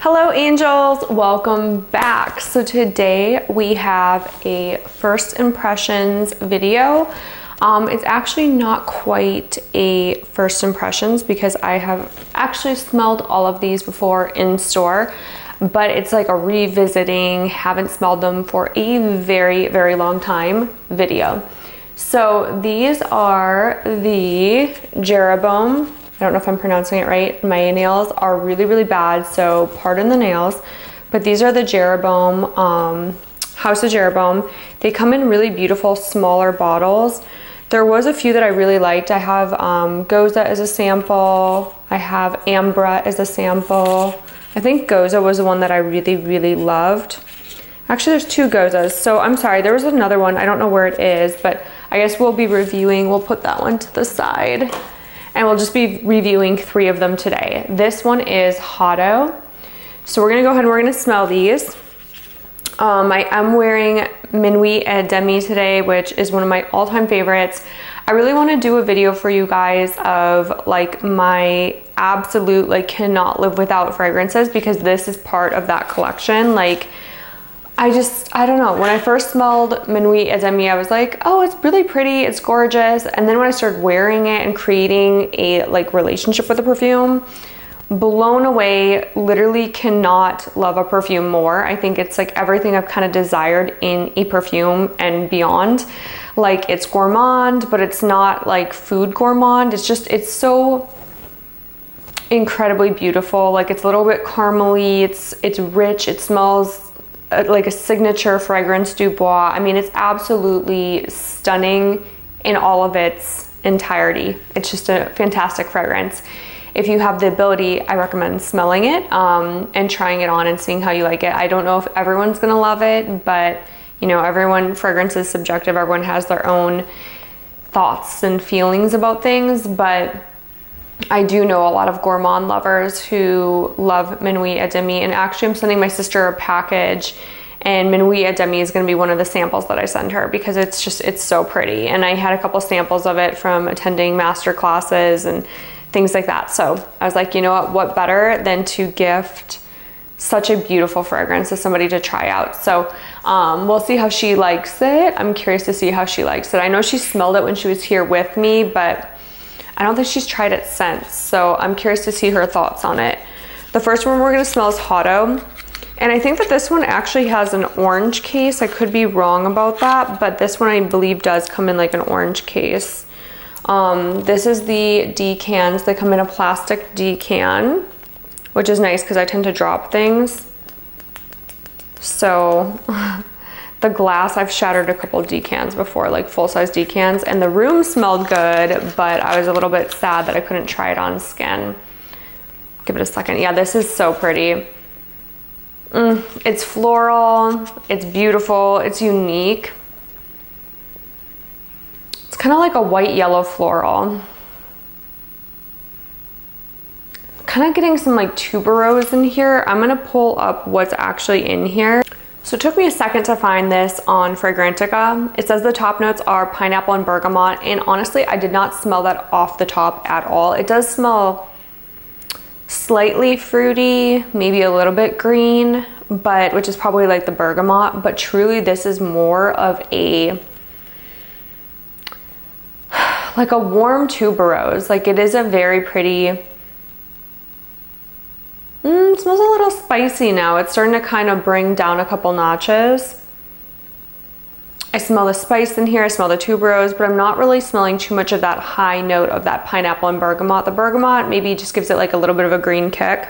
Hello angels, welcome back. So today we have a first impressions video. It's actually not quite a first impressions because I have actually smelled all of these before in store, but it's like a revisiting, haven't smelled them for a very, very long time video. So these are the Jeroboam. I don't know if I'm pronouncing it right. My nails are really, really bad, so pardon the nails. But these are the Jeroboam, House of Jeroboam. They come in really beautiful, smaller bottles. There was a few that I really liked. I have Goza as a sample. I have Ambre as a sample. I think Goza was the one that I really, really loved. Actually, there's two Gozas. So I'm sorry, there was another one. I don't know where it is, but I guess we'll be reviewing. We'll put that one to the side. And we'll just be reviewing 3 of them today. This one is Hotto. So we're gonna go ahead and we're gonna smell these. I am wearing Minuit et Demi today, which is one of my all-time favorites. I really wanna do a video for you guys of like my absolute like cannot live without fragrances, because this is part of that collection. Like I don't know, when I first smelled Minuit et Demi, I was like, oh, it's really pretty, it's gorgeous. And then when I started wearing it and creating a like relationship with the perfume, blown away, literally cannot love a perfume more. I think it's like everything I've kind of desired in a perfume and beyond. Like it's gourmand, but it's not like food gourmand. It's just, it's so incredibly beautiful. Like it's a little bit caramely, it's rich, it smells like a signature fragrance du bois. I mean, it's absolutely stunning in all of its entirety. It's just a fantastic fragrance. If you have the ability, I recommend smelling it and trying it on and seeing how you like it. I don't know if everyone's gonna love it, but you know, fragrance is subjective. Everyone has their own thoughts and feelings about things, but I do know a lot of gourmand lovers who love Minuit et Demi, and actually I'm sending my sister a package, and Minuit et Demi is going to be one of the samples that I send her because it's so pretty. And I had a couple samples of it from attending master classes and things like that. So I was like, you know what better than to gift such a beautiful fragrance to somebody to try out. So we'll see how she likes it. I'm curious to see how she likes it. I know she smelled it when she was here with me, but I don't think she's tried it since, so I'm curious to see her thoughts on it. The first one we're gonna smell is Hotto, and I think that this one actually has an orange case. I could be wrong about that, but this one I believe does come in like an orange case. This is the decants. They come in a plastic decan, which is nice because I tend to drop things. So the glass, I've shattered a couple decants before, like full-size decants, and the room smelled good, but I was a little bit sad that I couldn't try it on skin. Give it a second. Yeah, this is so pretty. It's floral, it's beautiful, it's unique. It's kind of like a white yellow floral. Kind of getting some like tuberose in here. I'm gonna pull up what's actually in here. So it took me a second to find this on Fragrantica. It says the top notes are pineapple and bergamot, and honestly, I did not smell that off the top at all. It does smell slightly fruity, maybe a little bit green, but which is probably like the bergamot, but truly this is more of a like a warm tuberose. Like it is a very pretty, it smells a little spicy now. It's starting to kind of bring down a couple notches. I smell the spice in here, I smell the tuberose, but I'm not really smelling too much of that high note of that pineapple and bergamot. The bergamot maybe just gives it like a little bit of a green kick.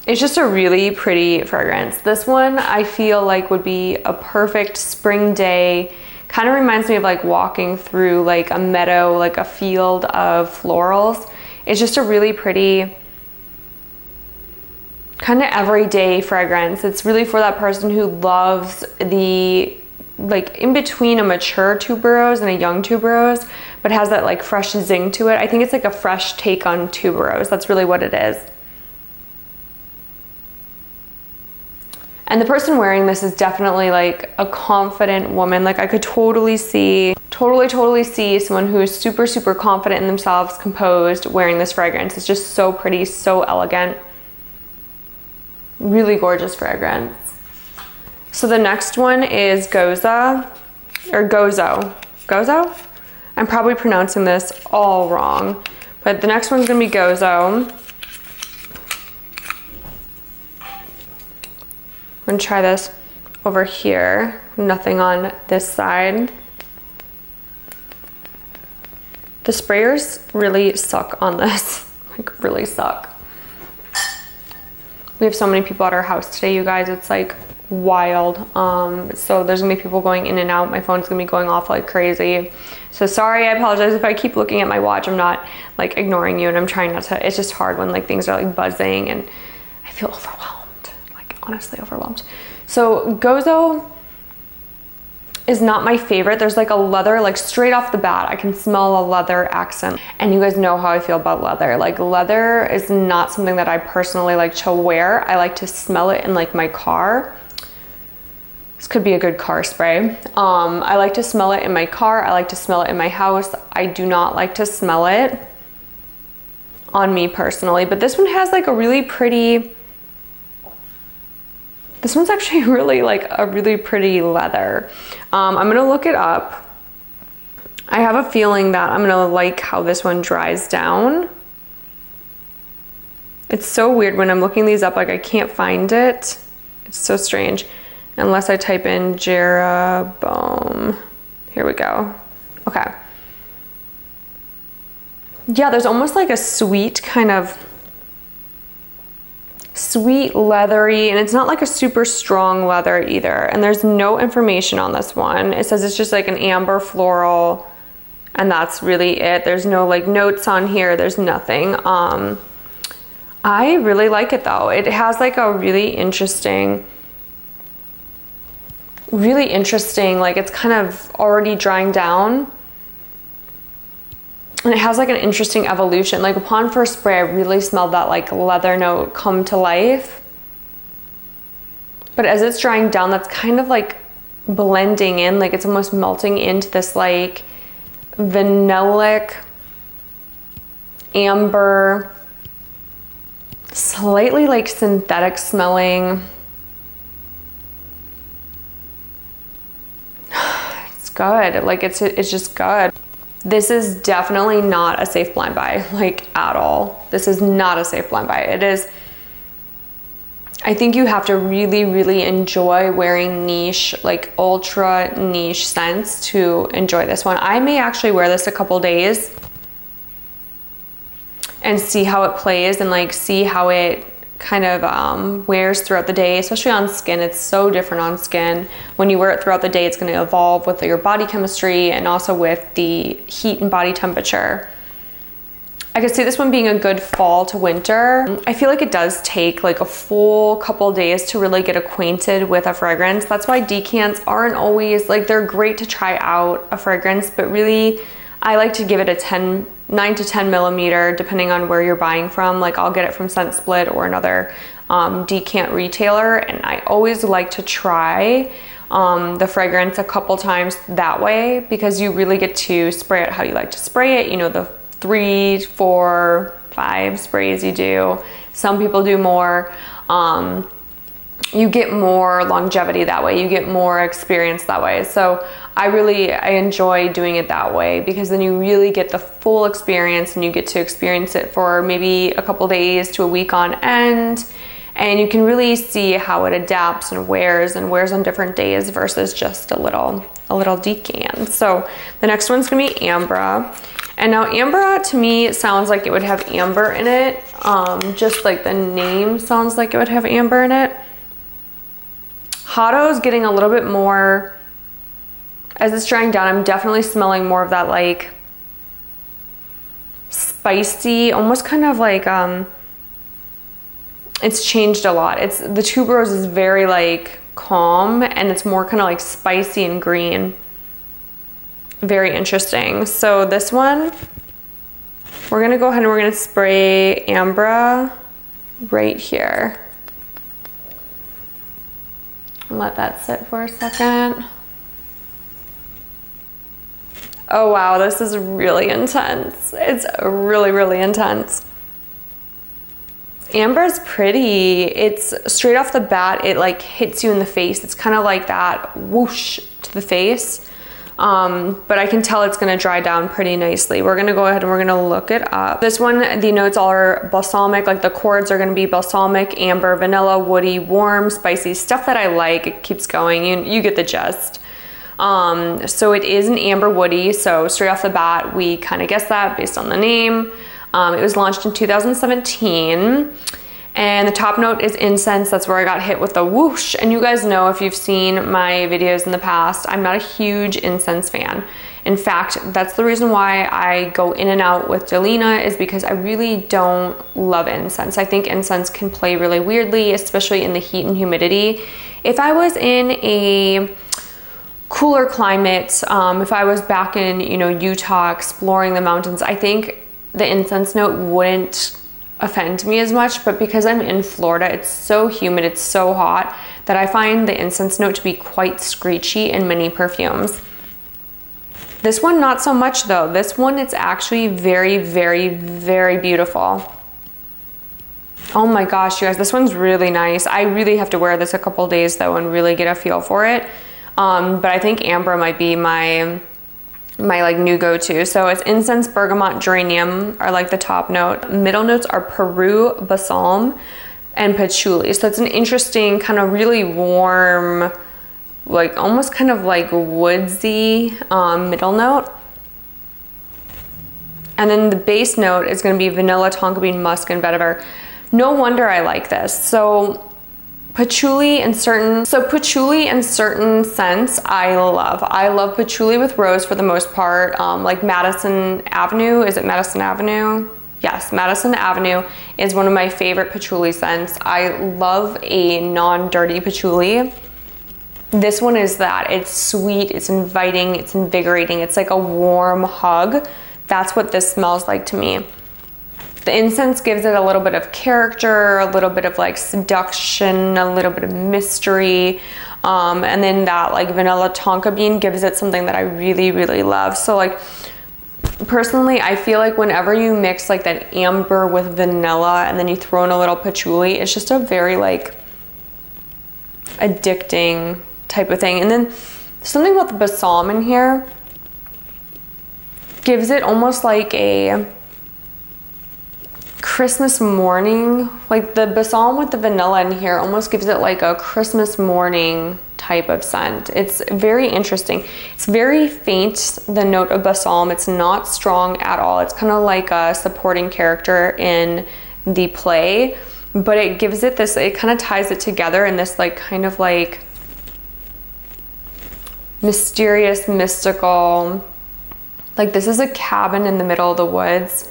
It's just a really pretty fragrance. This one I feel like would be a perfect spring day. Kind of reminds me of like walking through like a meadow, like a field of florals. It's just a really pretty, kind of everyday fragrance. It's really for that person who loves the like in between a mature tuberose and a young tuberose, but has that like fresh zing to it. I think it's like a fresh take on tuberose. That's really what it is. And the person wearing this is definitely like a confident woman. Like I could totally see someone who is super, super confident in themselves, composed, wearing this fragrance. It's just so pretty, so elegant. Really gorgeous fragrance. So the next one is Gozo. Gozo? I'm probably pronouncing this all wrong, but the next one's gonna be Gozo. I'm gonna try this over here. Nothing on this side. The sprayers really suck on this, like really suck. We have so many people at our house today, you guys, it's like wild. So there's gonna be people going in and out. My phone's gonna be going off like crazy. So sorry, I apologize if I keep looking at my watch. I'm not like ignoring you, and I'm trying not to. It's just hard when like things are like buzzing and I feel overwhelmed, like honestly overwhelmed. So Gozo is not my favorite. There's like a leather, like straight off the bat, I can smell a leather accent. And you guys know how I feel about leather. Like leather is not something that I personally like to wear. I like to smell it in like my car. This could be a good car spray. I like to smell it in my car. I like to smell it in my house. I do not like to smell it on me personally, but this one has like a really pretty, this one's actually really like a really pretty leather. I'm gonna look it up. I have a feeling that I'm gonna like how this one dries down. It's so weird when I'm looking these up, like I can't find it. It's so strange. Unless I type in Jeroboam. Here we go. Okay. Yeah, there's almost like a sweet kind of sweet leathery, and it's not like a super strong leather either. And there's no information on this one. It says it's just like an amber floral, and that's really it. There's no like notes on here. There's nothing. I really like it though. It has like a really interesting, like it's kind of already drying down. And it has like an interesting evolution. Like upon first spray, I really smelled that like leather note come to life. But as it's drying down, that's kind of like blending in, like it's almost melting into this like vanillic, amber, slightly like synthetic smelling. It's good. Like it's just good. This is definitely not a safe blind buy, like at all. This is not a safe blind buy. It is, I think you have to really, really enjoy wearing niche, like ultra niche scents to enjoy this one. I may actually wear this a couple days and see how it plays and like see how it kind of wears throughout the day, especially on skin. It's so different on skin. When you wear it throughout the day, it's going to evolve with your body chemistry and also with the heat and body temperature. I could see this one being a good fall to winter. I feel like it does take like a full couple days to really get acquainted with a fragrance. That's why decants aren't always like, they're great to try out a fragrance, but really I like to give it a 9 to 10 millimeter, depending on where you're buying from. Like I'll get it from Scent Split or another decant retailer, and I always like to try the fragrance a couple times that way, because you really get to spray it how you like to spray it. You know, the 3, 4, 5 sprays you do. Some people do more. You get more longevity that way. You get more experience that way. So I enjoy doing it that way, because then you really get the full experience and you get to experience it for maybe a couple days to a week on end. And you can really see how it adapts and wears on different days versus just a little decant. So the next one's gonna be Ambre. And now Ambre to me sounds like it would have amber in it. Just like the name sounds like it would have amber in it. Hotto's getting a little bit more, as it's drying down, I'm definitely smelling more of that like spicy, almost kind of like, it's changed a lot. The tuberose is very like calm, and it's more kind of like spicy and green. Very interesting. So this one, we're gonna go ahead and we're gonna spray Ambre right here. Let that sit for a second. Oh wow, this is really intense. It's really, really intense. Ambre's pretty. It's straight off the bat, it like hits you in the face. It's kind of like that whoosh to the face. But I can tell it's gonna dry down pretty nicely. We're gonna go ahead and we're gonna look it up. This one, the notes are balsamic, like the chords are gonna be balsamic, amber, vanilla, woody, warm, spicy, stuff that I like. It keeps going, you get the gist. So it is an amber woody, so straight off the bat, we kind of guessed that based on the name. It was launched in 2017, and the top note is incense. That's where I got hit with the whoosh. And you guys know, if you've seen my videos in the past, I'm not a huge incense fan. In fact, that's the reason why I go in and out with Delina, is because I really don't love incense. I think incense can play really weirdly, especially in the heat and humidity. If I was in a cooler climate, if I was back in, you know, Utah exploring the mountains, I think the incense note wouldn't offend me as much. But because I'm in Florida, it's so humid, it's so hot, that I find the incense note to be quite screechy in many perfumes. This one, not so much though. This one, it's actually very, very, very beautiful. Oh my gosh, you guys, this one's really nice. I really have to wear this a couple days though and really get a feel for it. But I think Ambre might be my like new go-to. So it's incense, bergamot, geranium are like the top note. Middle notes are Peru, balsam, and patchouli. So it's an interesting kind of really warm, like almost kind of like woodsy middle note. And then the base note is going to be vanilla, tonka bean, musk, and vetiver. No wonder I like this. So patchouli in certain scents I love. I love patchouli with rose for the most part. Like Madison Avenue, is it Madison Avenue? Yes, Madison Avenue is one of my favorite patchouli scents. I love a non-dirty patchouli. This one is that. It's sweet, it's inviting, it's invigorating. It's like a warm hug. That's what this smells like to me. The incense gives it a little bit of character, a little bit of like seduction, a little bit of mystery. And then that like vanilla tonka bean gives it something that I really, really love. So like personally, I feel like whenever you mix like that amber with vanilla and then you throw in a little patchouli, it's just a very like addicting type of thing. And then something about the balsam in here gives it almost like a Christmas morning, like the balsam with the vanilla in here almost gives it like a Christmas morning type of scent. It's very interesting. It's very faint, the note of balsam. It's not strong at all. It's kind of like a supporting character in the play, but it gives it this, it kind of ties it together in this like kind of like mysterious, mystical, like this is a cabin in the middle of the woods.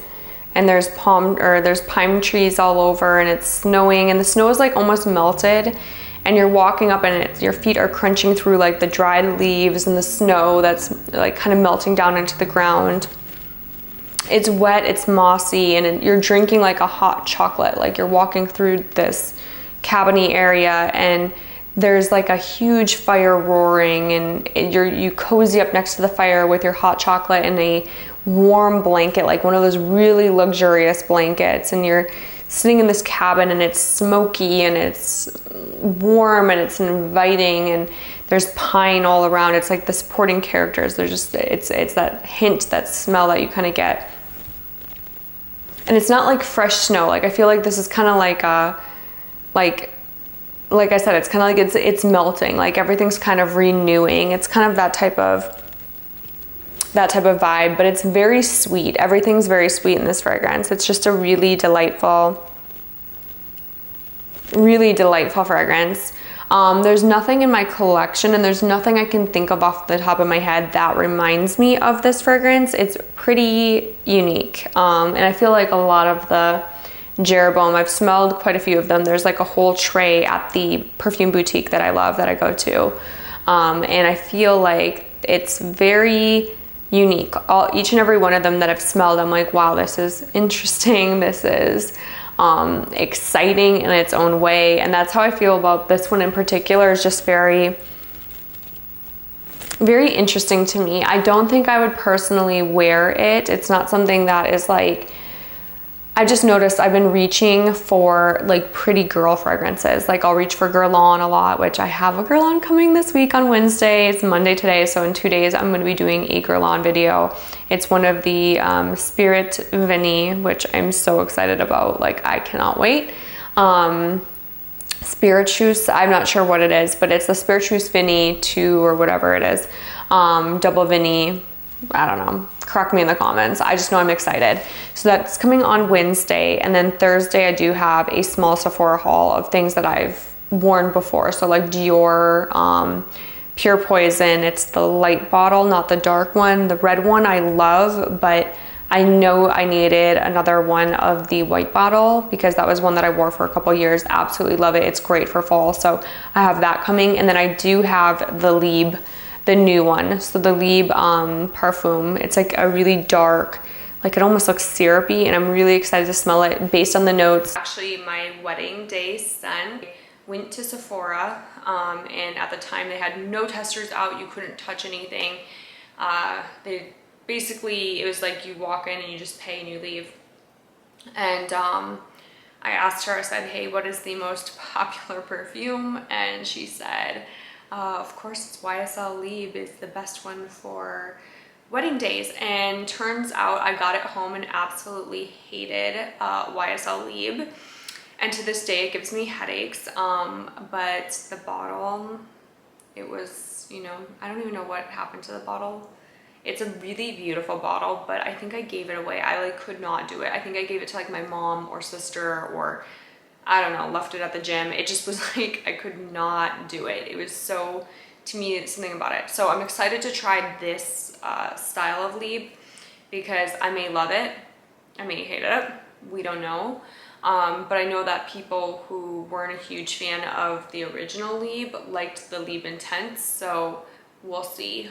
And there's pine trees all over, and it's snowing, and the snow is like almost melted, and you're walking up and your feet are crunching through like the dried leaves and the snow that's like kind of melting down into the ground. It's wet, it's mossy, and you're drinking like a hot chocolate. Like you're walking through this cabiny area, and there's like a huge fire roaring, and you cozy up next to the fire with your hot chocolate and a warm blanket, like one of those really luxurious blankets, and you're sitting in this cabin and it's smoky and it's warm and it's inviting, and there's pine all around. It's like the supporting characters. There's just it's that hint, that smell that you kind of get. And it's not like fresh snow. Like I feel like this is kind of like a like I said, it's kind of like it's melting, like everything's kind of renewing. It's kind of that type of vibe, but it's very sweet. Everything's very sweet in this fragrance. It's just a really delightful fragrance. There's nothing in my collection, and there's nothing I can think of off the top of my head that reminds me of this fragrance. It's pretty unique. And I feel like a lot of the Jeroboam, I've smelled quite a few of them. There's like a whole tray at the perfume boutique that I love, that I go to. And I feel like it's very unique. Each and every one of them that I've smelled, I'm like, wow, this is interesting. This is exciting in its own way. And that's how I feel about this one in particular. Is just very, very interesting to me. I don't think I would personally wear it. It's not something that is like I just noticed I've been reaching for like pretty girl fragrances. Like I'll reach for Guerlain a lot, which I have a Guerlain coming this week on Wednesday. It's Monday today, so in 2 days I'm going to be doing a Guerlain video. It's one of the Spirit Vinny, which I'm so excited about. Like I cannot wait. Spirituous, I'm not sure what it is, but it's the Spirituous Vinny 2 or whatever it is. Double Vinny, I don't know. Correct me in the comments. I just know I'm excited. So that's coming on Wednesday. And then Thursday, I do have a small Sephora haul of things that I've worn before. So like Dior, Pure Poison. It's the light bottle, not the dark one. The red one I love, but I know I needed another one of the white bottle because that was one that I wore for a couple years. Absolutely love it. It's great for fall. So I have that coming. And then I do have the Liebe, the new one. So the Liebe Parfum. It's like a really dark, like it almost looks syrupy, and I'm really excited to smell it based on the notes. Actually, my wedding day scent. Went to Sephora, and at the time they had no testers out. You couldn't touch anything. They basically, it was like you walk in and you just pay and you leave. And I asked her, I said, hey, what is the most popular perfume? And she said, of course it's YSL Liebe is the best one for wedding days. And turns out I got it home and absolutely hated YSL Liebe. And to this day it gives me headaches. But the bottle, it was, you know, I don't even know what happened to the bottle. It's a really beautiful bottle, but I think I gave it away. I like could not do it. I think I gave it to like my mom or sister, or I don't know, left it at the gym. It just was like, I could not do it. It was so, to me, it's something about it. So I'm excited to try this style of Liebe because I may love it. I may hate it. We don't know. But I know that people who weren't a huge fan of the original Liebe liked the Liebe Intense. So we'll see.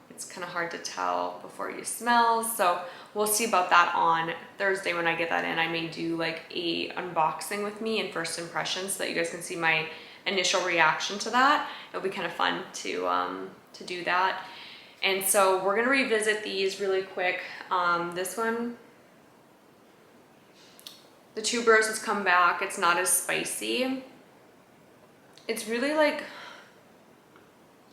It's kind of hard to tell before you smell, so we'll see about that on Thursday when I get that in. I may do like a unboxing with me and first impressions so that you guys can see my initial reaction to that. It'll be kind of fun to do that. And so we're gonna revisit these really quick. This one, the tuberose has come back. It's not as spicy. It's really like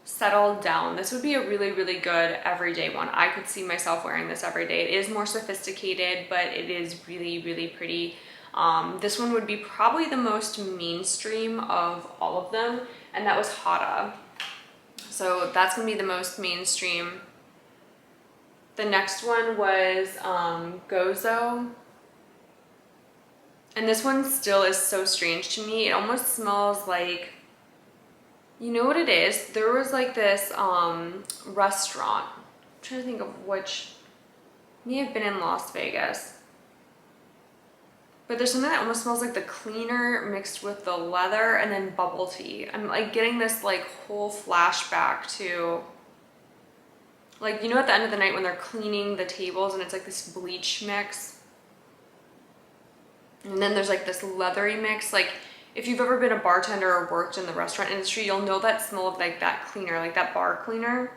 settled down. This would be a really, really good everyday one. I could see myself wearing this every day. It is more sophisticated, but it is really, really pretty. This one would be probably the most mainstream of all of them, and that was Hada. So that's gonna be the most mainstream. The next one was Gozo. And this one still is so strange to me. It almost smells like, you know what it is? There was like this restaurant. I'm trying to think of which, may have been in Las Vegas. But there's something that almost smells like the cleaner mixed with the leather and then bubble tea. I'm like getting this like whole flashback to, like, you know, at the end of the night when they're cleaning the tables and it's like this bleach mix. And then there's like this leathery mix. Like, if you've ever been a bartender or worked in the restaurant industry, you'll know that smell of like that cleaner, like that bar cleaner.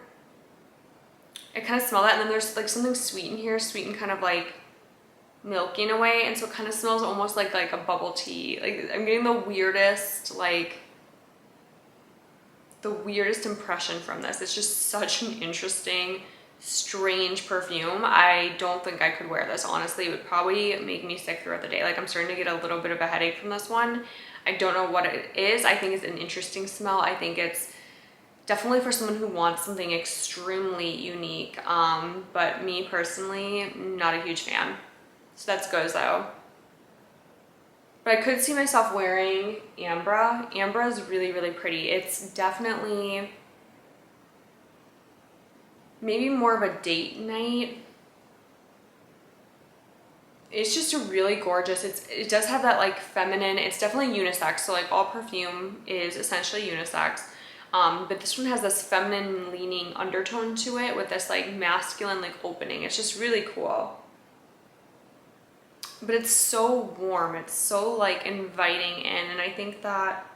I kind of smell that, and then there's like something sweet in here, sweet and kind of like milky in a way, and so it kind of smells almost like a bubble tea. Like, I'm getting the weirdest, like, the weirdest impression from this. It's just such an interesting, strange perfume. I don't think I could wear this, honestly. It would probably make me sick throughout the day. Like, I'm starting to get a little bit of a headache from this one. I don't know what it is. I think it's an interesting smell. I think it's definitely for someone who wants something extremely unique. But me personally, not a huge fan. So that's Gozo. But I could see myself wearing Ambre. Ambre is really, really pretty. It's definitely maybe more of a date night. It's just a really gorgeous, it does have that like feminine, it's definitely unisex. So like all perfume is essentially unisex. But this one has this feminine leaning undertone to it with this like masculine like opening. It's just really cool. But it's so warm. It's so like inviting in. And I think that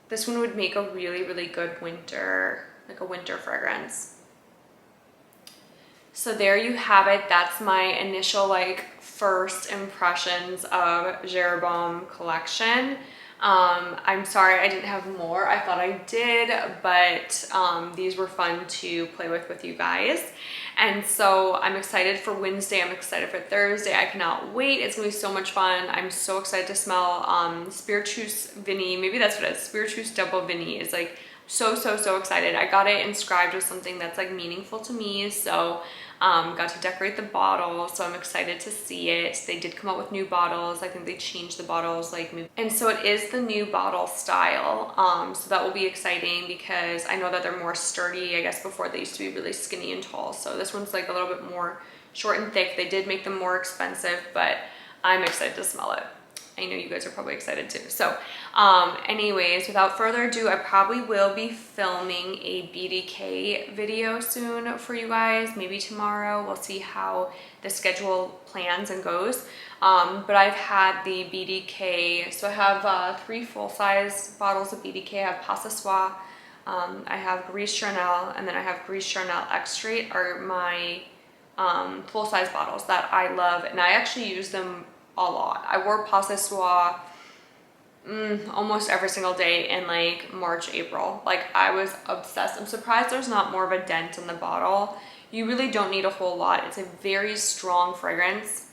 this one would make a really, really good winter, like a winter fragrance. So there you have it. That's my initial like first impressions of Jeroboam collection. I'm sorry I didn't have more. I thought I did, but these were fun to play with you guys. And so I'm excited for Wednesday. I'm excited for Thursday. I cannot wait. It's gonna be so much fun. I'm so excited to smell Spirituous Vinny. Maybe that's what it is. Spirituous Double Vinny is like so excited. I got it inscribed with something that's like meaningful to me. So got to decorate the bottle, so I'm excited to see it. They did come out with new bottles. I think they changed the bottles and so it is the new bottle style. So that will be exciting because I know that they're more sturdy. I guess before they used to be really skinny and tall, so this one's like a little bit more short and thick. They did make them more expensive, but I'm excited to smell it. I know you guys are probably excited too. So anyways, without further ado, I probably will be filming a BDK video soon for you guys, maybe tomorrow. We'll see how the schedule plans and goes. But I've had the BDK, so I have 3 full-size bottles of BDK. I have Passoir, I have Gris Charnel, and then I have Gris Charnel Extrait are my full-size bottles that I love, and I actually use them a lot. I wore Passoir almost every single day in like March, April. Like I was obsessed. I'm surprised there's not more of a dent in the bottle. You really don't need a whole lot. It's a very strong fragrance.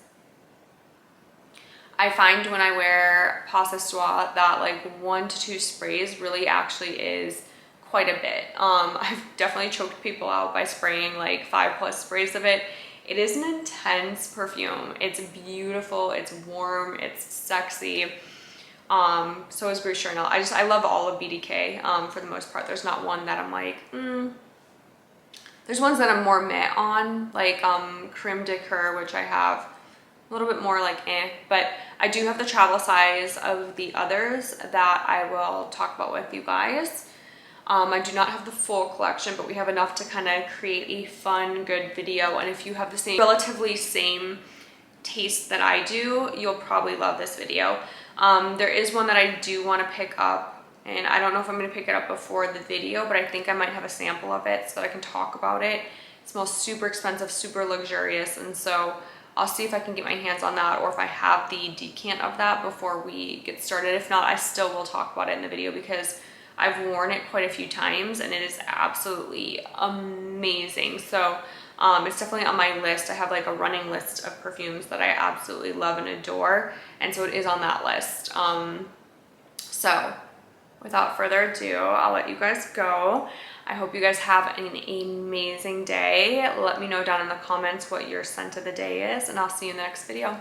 I find when I wear Passoir that like 1 to 2 sprays really actually is quite a bit. I've definitely choked people out by spraying like 5+ sprays of it. It is an intense perfume. It's beautiful, it's warm, it's sexy. So is Gris Charnel. I love all of BDK for the most part. There's not one that I'm like, There's ones that I'm more meh on, like Creme de Coeur, which I have a little bit more like but I do have the travel size of the others that I will talk about with you guys. I do not have the full collection, but we have enough to kind of create a fun, good video. And if you have the relatively same taste that I do, you'll probably love this video. There is one that I do want to pick up, and I don't know if I'm going to pick it up before the video, but I think I might have a sample of it so that I can talk about it. It smells super expensive, super luxurious, and so I'll see if I can get my hands on that, or if I have the decant of that before we get started. If not, I still will talk about it in the video because I've worn it quite a few times and it is absolutely amazing. So it's definitely on my list. I have like a running list of perfumes that I absolutely love and adore, and so it is on that list. So without further ado, I'll let you guys go. I hope you guys have an amazing day. Let me know down in the comments what your scent of the day is, and I'll see you in the next video.